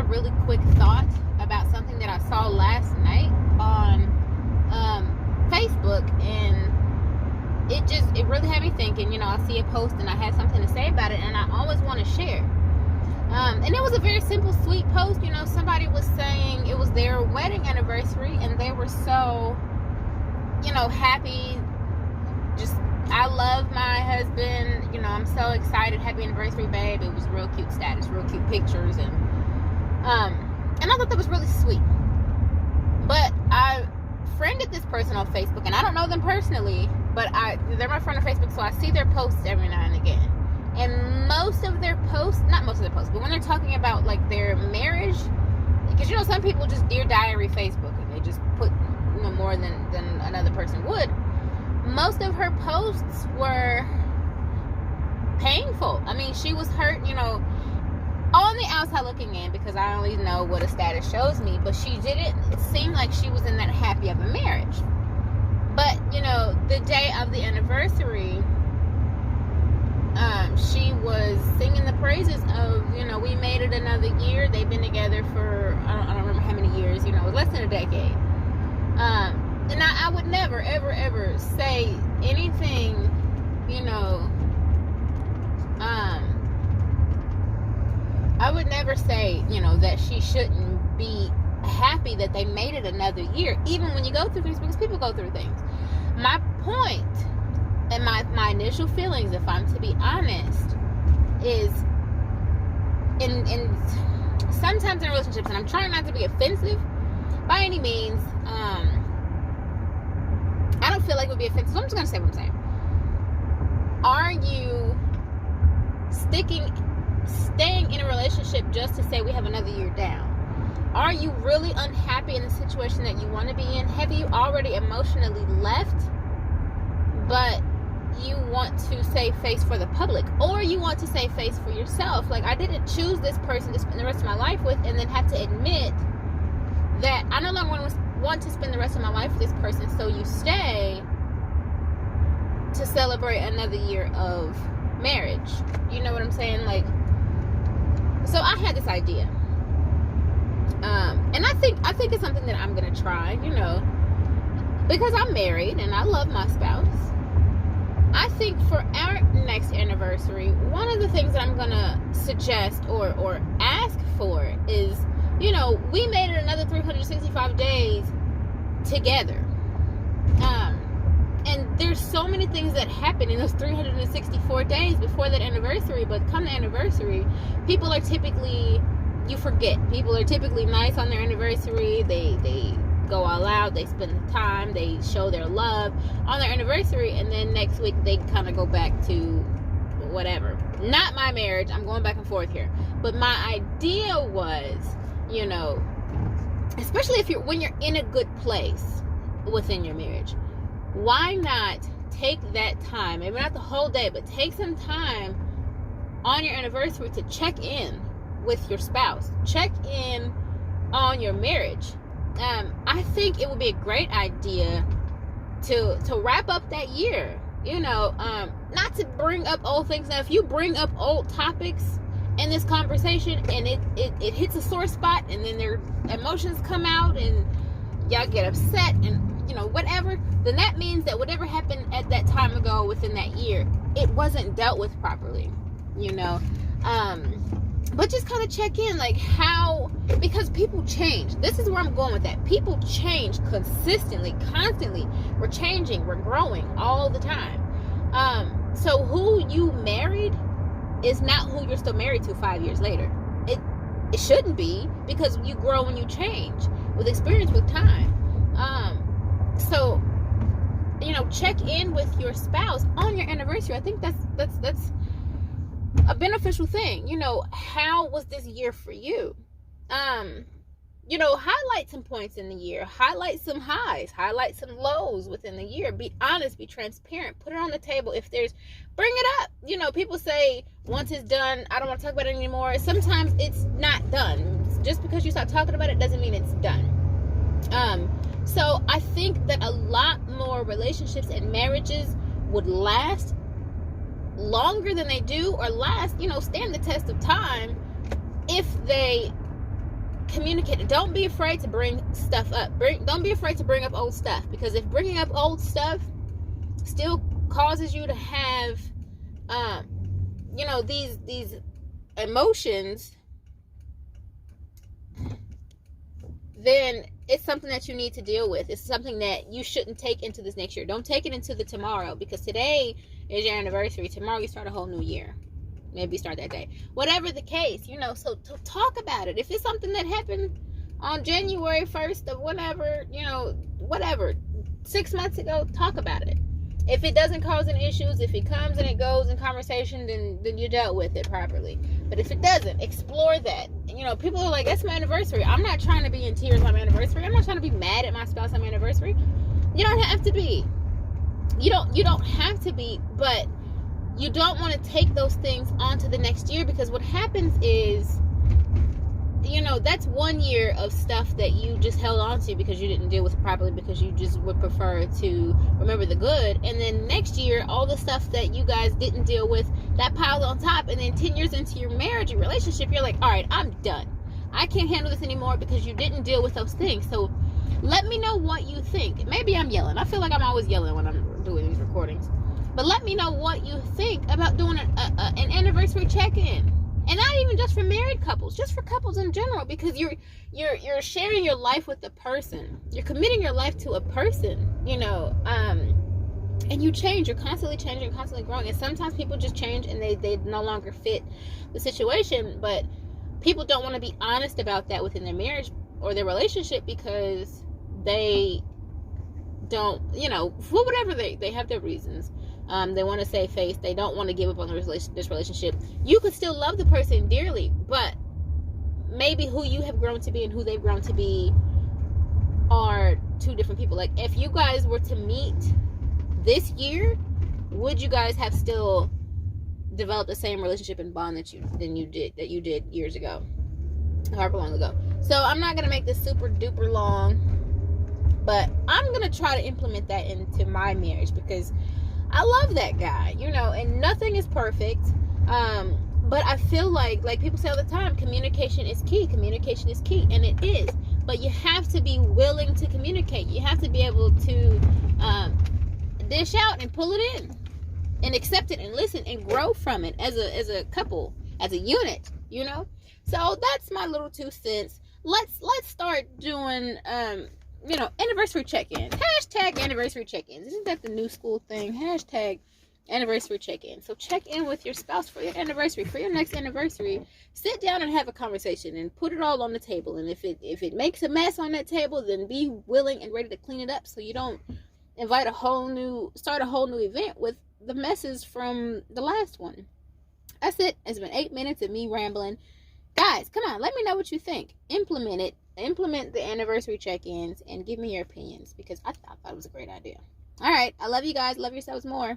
really quick thought about something that I saw last night on Facebook, and it really had me thinking. I see a post and I had something to say about it, and I always want to share. And it was a very simple, sweet post. Somebody was saying it was their wedding anniversary, and they were so, happy. Just, I love my husband. I'm so excited. Happy anniversary, babe. It was real cute status, real cute pictures, and I thought that was really sweet. But I friended this person on Facebook, and I don't know them personally, but they're my friend on Facebook, so I see their posts every now and again. And most of their posts, not most of their posts, but when they're talking about like their marriage, because some people just Dear Diary Facebook, and they just put more than another person would. Most of her posts were painful. I mean, she was hurt, on the outside looking in, because I only know what a status shows me, but she didn't seem like she was in that happy of a marriage. But, the day of the anniversary, she was singing the praises of, we made it another year. They've been together for, I don't remember how many years, it was less than a decade. And I would never, ever, ever say anything, I would never say, that she shouldn't be happy that they made it another year, even when you go through things, because people go through things. My point and my initial feelings, if I'm to be honest, is in sometimes in relationships, and I'm trying not to be offensive by any means, I don't feel like it would be offensive, so I'm just going to say what I'm saying. Are you staying in a relationship just to say we have another year down? Are you really unhappy in the situation that you want to be in? Have you already emotionally left, but you want to save face for the public, or you want to save face for yourself? Like, I didn't choose this person to spend the rest of my life with, and then have to admit that I no longer want to spend the rest of my life with this person, so you stay to celebrate another year of marriage. You know what I'm saying? Like, so I had this idea, and I think it's something that I'm gonna try, because I'm married and I love my spouse. I think for our next anniversary, one of the things that I'm gonna suggest or ask for is, we made it another 365 days together. And there's so many things that happen in those 364 days before that anniversary, but come the anniversary, people are typically, you forget. People are typically nice on their anniversary. They go all out, they spend the time, they show their love on their anniversary, and then next week they kind of go back to whatever. Not my marriage, I'm going back and forth here, but my idea was, especially when you're in a good place within your marriage, why not take that time, maybe not the whole day, but take some time on your anniversary to check in with your spouse, check in on your marriage. I think it would be a great idea to wrap up that year, not to bring up old things. Now, if you bring up old topics in this conversation and it hits a sore spot, and then their emotions come out and y'all get upset and whatever, then that means that whatever happened at that time ago within that year, it wasn't dealt with properly, but just kind of check in, like, how, because people change. This is where I'm going with that. People change consistently, constantly. We're changing, we're growing all the time. So who you married is not who you're still married to 5 years later. It shouldn't be, because you grow and you change with experience, with time. So check in with your spouse on your anniversary. I think that's a beneficial thing. How was this year for you? Highlight some points in the year, highlight some highs, highlight some lows within the year. Be honest, be transparent, put it on the table. Bring it up. People say once it's done, I don't want to talk about it anymore. Sometimes it's not done. Just because you stop talking about it doesn't mean it's done. So I think that a lot more relationships and marriages would last longer than they do, or stand the test of time, if they communicate. Don't be afraid to bring stuff up. Don't be afraid to bring up old stuff, because if bringing up old stuff still causes you to have these emotions, then it's something that you need to deal with. It's something that you shouldn't take into this next year. Don't take it into the tomorrow, because today is your anniversary. Tomorrow you start a whole new year. Maybe start that day. Whatever the case, so talk about it. If it's something that happened on January 1st of whatever, 6 months ago, talk about it. If it doesn't cause any issues, if it comes and it goes in conversation, then you dealt with it properly. But if it doesn't, explore that. People are like, that's my anniversary. I'm not trying to be in tears on my anniversary. I'm not trying to be mad at my spouse on my anniversary. You don't have to be. You don't have to be, but you don't want to take those things onto the next year, because what happens is, that's 1 year of stuff that you just held on to because you didn't deal with it properly, because you just would prefer to remember the good. And then next year, all the stuff that you guys didn't deal with, that piled on top. And then 10 years into your marriage, your relationship, you're like, all right, I'm done. I can't handle this anymore because you didn't deal with those things. So let me know what you think. Maybe I'm yelling. I feel like I'm always yelling when I'm doing these recordings. But let me know what you think about doing an anniversary check-in. And not even just for married couples, just for couples in general, because you're sharing your life with a person. You're committing your life to a person, and you change. You're constantly changing, constantly growing. And sometimes people just change and they no longer fit the situation. But people don't want to be honest about that within their marriage or their relationship, because they don't, for whatever they have their reasons. They want to save face. They don't want to give up on this relationship. You could still love the person dearly, but maybe who you have grown to be and who they've grown to be are two different people. Like, if you guys were to meet this year, would you guys have still developed the same relationship and bond that you did years ago, however long ago? So I'm not gonna make this super duper long, but I'm gonna try to implement that into my marriage, because I love that guy, and nothing is perfect. But I feel like people say all the time, communication is key. Communication is key, and it is. But you have to be willing to communicate. You have to be able to dish out and pull it in, and accept it and listen and grow from it as a couple, as a unit. So that's my little 2 cents. Let's start doing anniversary check-in. Hashtag anniversary check-ins. Isn't that the new school thing? Hashtag anniversary check-in. So check in with your spouse for your anniversary, for your next anniversary. Sit down and have a conversation and put it all on the table. And if it makes a mess on that table, then be willing and ready to clean it up, so you don't start a whole new event with the messes from the last one. That's it. It's been 8 minutes of me rambling. Guys, come on, let me know what you think. Implement it. Implement the anniversary check-ins and give me your opinions, because I thought it was a great idea. All right. I love you guys. Love yourselves more.